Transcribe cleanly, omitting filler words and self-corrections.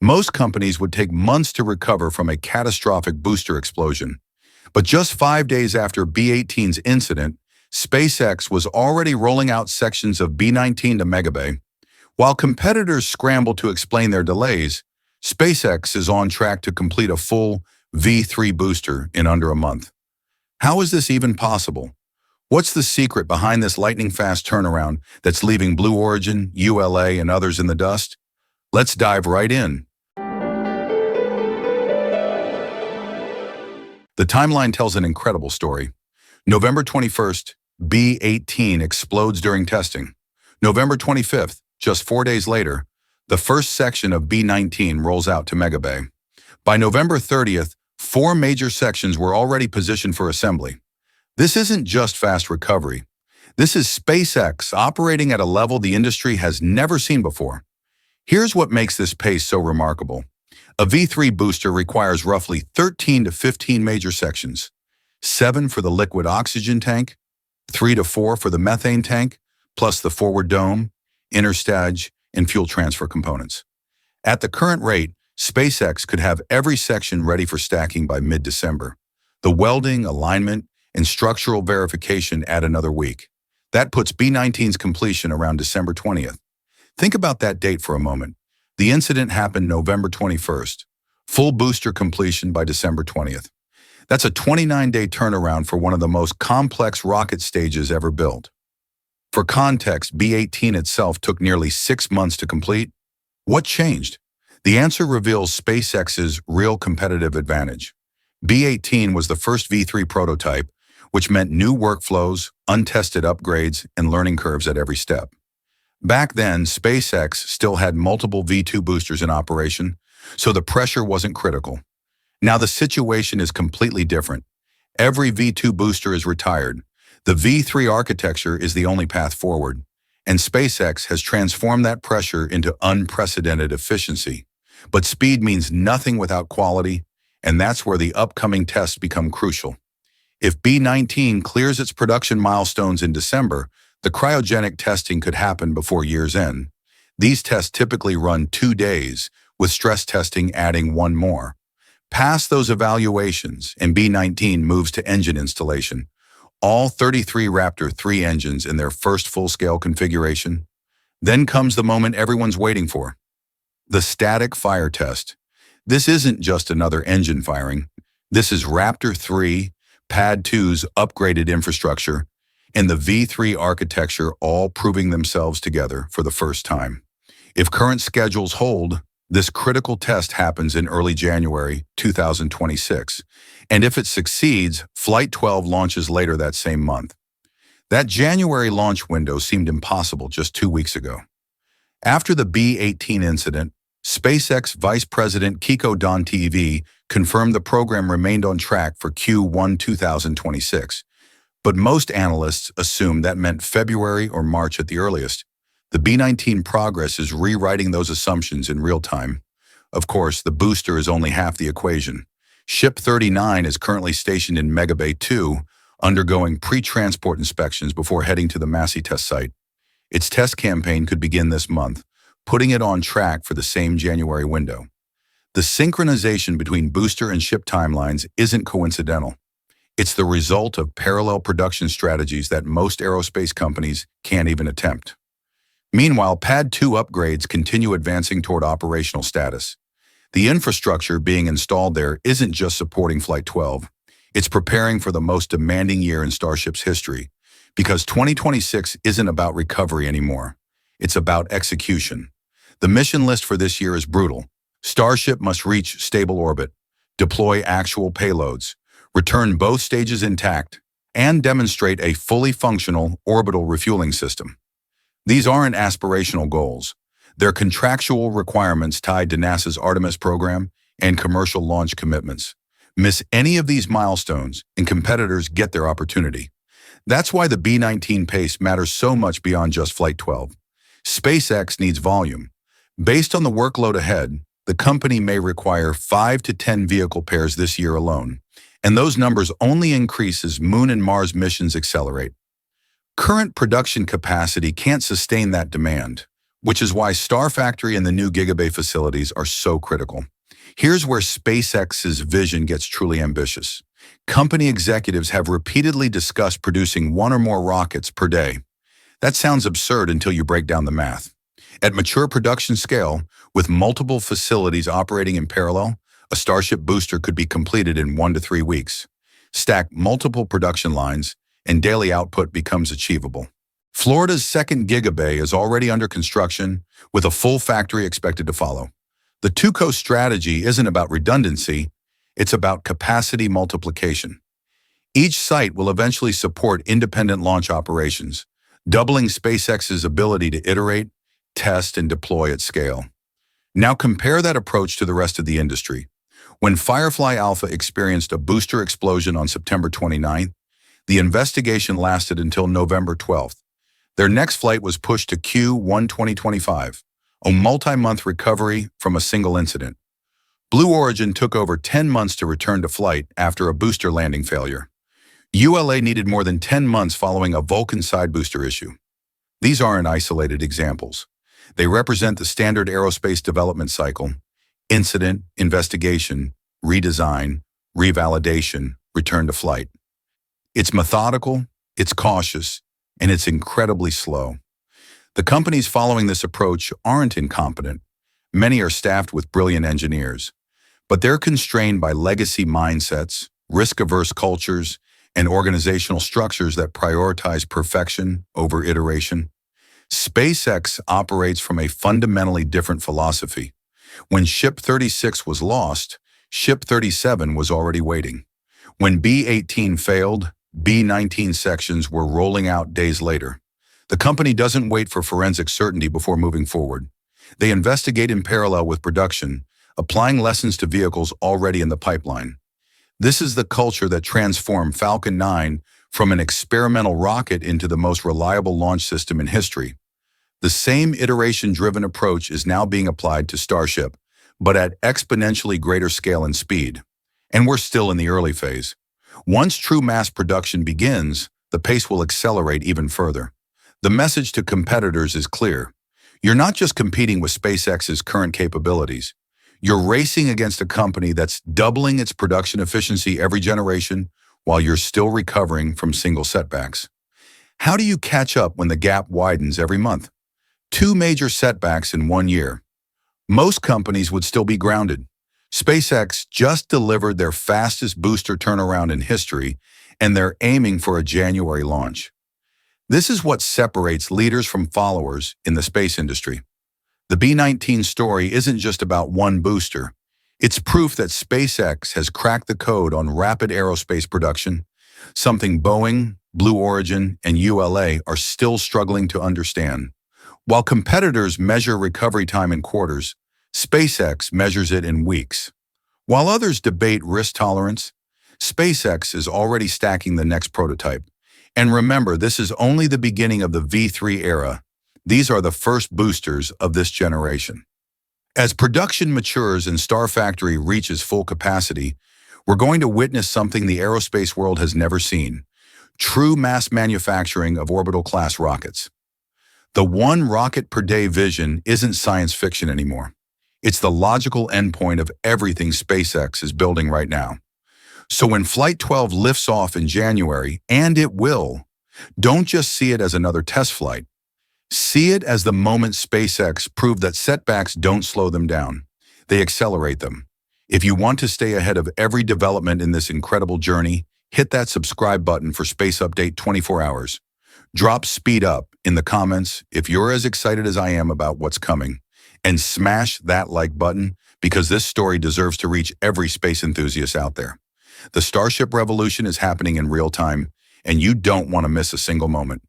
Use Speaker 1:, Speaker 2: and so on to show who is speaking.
Speaker 1: Most companies would take months to recover from a catastrophic booster explosion. But just 5 days after B-18's incident, SpaceX was already rolling out sections of B-19 to Megabay. While competitors scramble to explain their delays, SpaceX is on track to complete a full V3 booster in under a month. How is this even possible? What's the secret behind this lightning-fast turnaround that's leaving Blue Origin, ULA, and others in the dust? Let's dive right in. The timeline tells an incredible story. November 21st, B-18 explodes during testing. November 25th, just 4 days later, the first section of B-19 rolls out to Megabay. By November 30th, 4 major sections were already positioned for assembly. This isn't just fast recovery. This is SpaceX operating at a level the industry has never seen before. Here's what makes this pace so remarkable. A V3 booster requires roughly 13 to 15 major sections, 7 for the liquid oxygen tank, 3 to 4 for the methane tank, plus the forward dome, interstage, and fuel transfer components. At the current rate, SpaceX could have every section ready for stacking by mid-December. The welding, alignment, and structural verification add another week. That puts B-19's completion around December 20th. Think about that date for a moment. The incident happened November 21st. Full booster completion by December 20th. That's a 29-day turnaround for one of the most complex rocket stages ever built. For context, B-18 itself took nearly 6 months to complete. What changed? The answer reveals SpaceX's real competitive advantage. B-18 was the first V3 prototype, which meant new workflows, untested upgrades, and learning curves at every step. Back then, SpaceX still had multiple V2 boosters in operation, so the pressure wasn't critical. Now the situation is completely different. Every V2 booster is retired. The V3 architecture is the only path forward, and SpaceX has transformed that pressure into unprecedented efficiency. But speed means nothing without quality, and that's where the upcoming tests become crucial. If B-19 clears its production milestones in December, the cryogenic testing could happen before year's end. These tests typically run 2 days, with stress testing adding 1 more. Past those evaluations, and B-19 moves to engine installation. All 33 Raptor 3 engines in their first full-scale configuration. Then comes the moment everyone's waiting for. The static fire test. This isn't just another engine firing. This is Raptor 3, Pad 2's upgraded infrastructure, and the V3 architecture all proving themselves together for the first time. If current schedules hold, this critical test happens in early January 2026, and if it succeeds, Flight 12 launches later that same month. That January launch window seemed impossible just 2 weeks ago. After the B-18 incident, SpaceX Vice President Kiko Don-TV confirmed the program remained on track for Q1 2026. But most analysts assume that meant February or March at the earliest. The B-19 progress is rewriting those assumptions in real time. Of course, the booster is only half the equation. Ship 39 is currently stationed in Megabay 2, undergoing pre-transport inspections before heading to the Massey test site. Its test campaign could begin this month, putting it on track for the same January window. The synchronization between booster and ship timelines isn't coincidental. It's the result of parallel production strategies that most aerospace companies can't even attempt. Meanwhile, Pad 2 upgrades continue advancing toward operational status. The infrastructure being installed there isn't just supporting Flight 12. It's preparing for the most demanding year in Starship's history, because 2026 isn't about recovery anymore. It's about execution. The mission list for this year is brutal. Starship must reach stable orbit, deploy actual payloads, return both stages intact, and demonstrate a fully functional orbital refueling system. These aren't aspirational goals. They're contractual requirements tied to NASA's Artemis program and commercial launch commitments. Miss any of these milestones, and competitors get their opportunity. That's why the B-19 pace matters so much beyond just Flight 12. SpaceX needs volume. Based on the workload ahead, the company may require 5 to 10 vehicle pairs this year alone, and those numbers only increase as Moon and Mars missions accelerate. Current production capacity can't sustain that demand. which is why Star Factory and the new Gigabay facilities are so critical. Here's where SpaceX's vision gets truly ambitious. Company executives have repeatedly discussed producing one or more rockets per day. That sounds absurd until you break down the math. At mature production scale, with multiple facilities operating in parallel, a Starship booster could be completed in 1 to 3 weeks. Stack multiple production lines, and daily output becomes achievable. Florida's second Gigabay is already under construction, with a full factory expected to follow. The two-coast strategy isn't about redundancy, it's about capacity multiplication. Each site will eventually support independent launch operations, doubling SpaceX's ability to iterate, test, and deploy at scale. Now compare that approach to the rest of the industry. When Firefly Alpha experienced a booster explosion on September 29th, the investigation lasted until November 12th. Their next flight was pushed to Q1 2025, a multi-month recovery from a single incident. Blue Origin took over 10 months to return to flight after a booster landing failure. ULA needed more than 10 months following a Vulcan side booster issue. These aren't isolated examples. They represent the standard aerospace development cycle: incident, investigation, redesign, revalidation, return to flight. It's methodical, it's cautious, and it's incredibly slow. The companies following this approach aren't incompetent. Many are staffed with brilliant engineers, but they're constrained by legacy mindsets, risk-averse cultures, and organizational structures that prioritize perfection over iteration. SpaceX operates from a fundamentally different philosophy. When Ship 36 was lost, Ship 37 was already waiting. When B18 failed, B19 sections were rolling out days later. The company doesn't wait for forensic certainty before moving forward. They investigate in parallel with production, applying lessons to vehicles already in the pipeline. This is the culture that transformed Falcon 9 from an experimental rocket into the most reliable launch system in history. The same iteration-driven approach is now being applied to Starship, but at exponentially greater scale and speed. And we're still in the early phase. Once true mass production begins, the pace will accelerate even further. The message to competitors is clear. You're not just competing with SpaceX's current capabilities. You're racing against a company that's doubling its production efficiency every generation while you're still recovering from single setbacks. How do you catch up when the gap widens every month? 2 major setbacks in 1 year. Most companies would still be grounded. SpaceX just delivered their fastest booster turnaround in history, and they're aiming for a January launch. This is what separates leaders from followers in the space industry. The B19 story isn't just about one booster. It's proof that SpaceX has cracked the code on rapid aerospace production, something Boeing, Blue Origin, and ULA are still struggling to understand. While competitors measure recovery time in quarters, SpaceX measures it in weeks. While others debate risk tolerance, SpaceX is already stacking the next prototype. And remember, this is only the beginning of the V3 era. These are the first boosters of this generation. As production matures and Star Factory reaches full capacity, we're going to witness something the aerospace world has never seen: true mass manufacturing of orbital-class rockets. The one rocket per day vision isn't science fiction anymore. It's the logical endpoint of everything SpaceX is building right now. So when Flight 12 lifts off in January, and it will, don't just see it as another test flight. See it as the moment SpaceX proved that setbacks don't slow them down. They accelerate them. If you want to stay ahead of every development in this incredible journey, hit that subscribe button for Space Update 24 hours. Drop speed up in the comments if you're as excited as I am about what's coming. And smash that like button, because this story deserves to reach every space enthusiast out there. The Starship revolution is happening in real time, and you don't want to miss a single moment.